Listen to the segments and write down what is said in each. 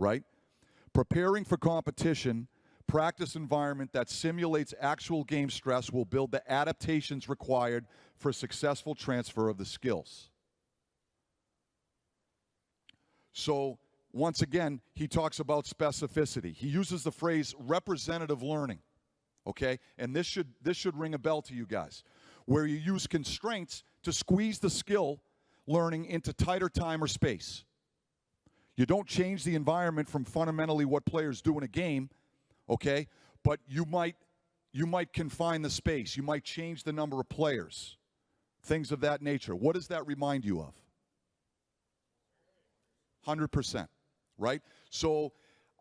right? Preparing for competition, practice environment that simulates actual game stress will build the adaptations required for successful transfer of the skills. So, once again, he talks about specificity. He uses the phrase representative learning, okay? And this should ring a bell to you guys, where you use constraints to squeeze the skill learning into tighter time or space. You don't change the environment from fundamentally what players do in a game, okay? But you might confine the space. You might change the number of players, things of that nature. What does that remind you of? 100%, right? So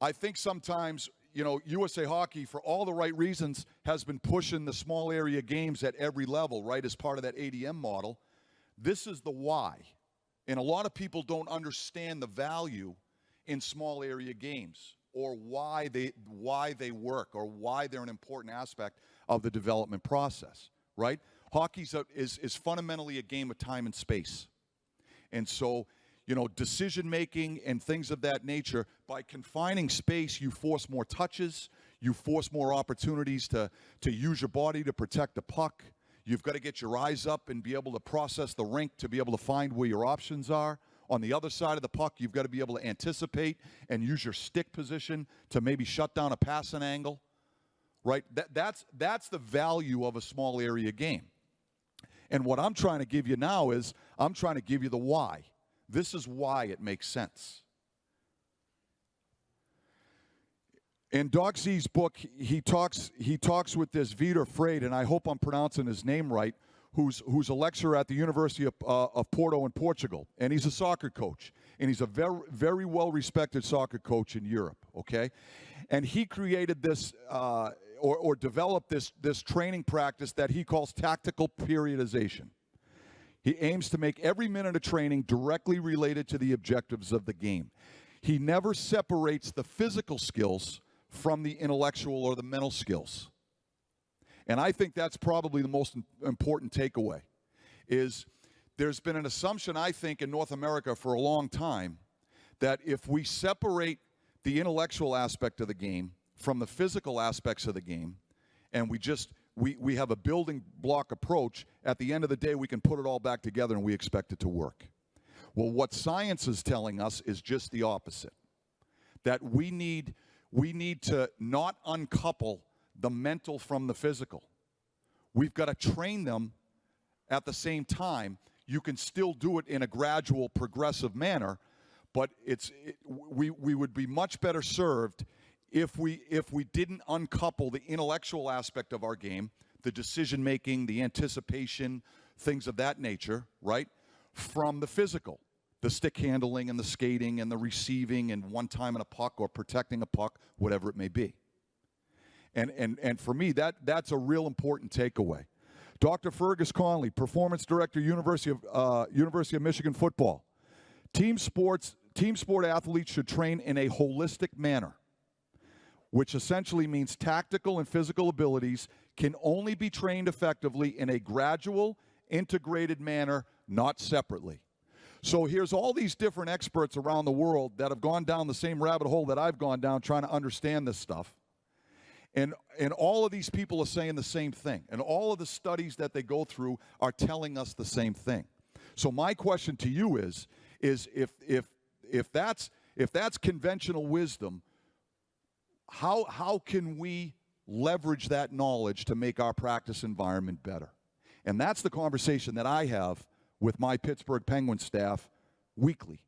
I think sometimes, you know, USA Hockey, for all the right reasons, has been pushing the small area games at every level, right, as part of that ADM model. This is the why. And a lot of people don't understand the value in small area games, or why they work, or why they're an important aspect of the development process, right? Hockey is fundamentally a game of time and space. And so, you know, decision-making and things of that nature, by confining space, you force more touches, you force more opportunities to use your body to protect the puck. You've got to get your eyes up and be able to process the rink to be able to find where your options are. On the other side of the puck, you've got to be able to anticipate and use your stick position to maybe shut down a passing angle, right? That's the value of a small area game. And what I'm trying to give you now is I'm trying to give you the why. This is why it makes sense. In Doc Z's book, he talks with this Vitor Freire, and I hope I'm pronouncing his name right, who's a lecturer at the University of Porto in Portugal, and he's a soccer coach, and he's a very, very well-respected soccer coach in Europe, okay? And he created this, or developed this training practice that he calls tactical periodization. He aims to make every minute of training directly related to the objectives of the game. He never separates the physical skills from the intellectual or the mental skills. And I think that's probably the most important takeaway, is there's been an assumption, I think, in North America for a long time that if we separate the intellectual aspect of the game from the physical aspects of the game, and we have a building block approach, at the end of the day we can put it all back together and we expect it to work. Well, what science is telling us is just the opposite, that we need to not uncouple the mental from the physical. We've got to train them at the same time. You can still do it in a gradual, progressive manner, but we would be much better served if we didn't uncouple the intellectual aspect of our game, the decision-making, the anticipation, things of that nature, right, from the physical. The stick handling and the skating and the receiving and one time in a puck or protecting a puck, whatever it may be. And for me, that's a real important takeaway. Dr. Fergus Conley, Performance Director, University of Michigan Football. Team sport athletes should train in a holistic manner, which essentially means tactical and physical abilities can only be trained effectively in a gradual, integrated manner, not separately. So here's all these different experts around the world that have gone down the same rabbit hole that I've gone down trying to understand this stuff. And all of these people are saying the same thing. And all of the studies that they go through are telling us the same thing. So my question to you is if that's conventional wisdom, how can we leverage that knowledge to make our practice environment better? And that's the conversation that I have with my Pittsburgh Penguins staff weekly.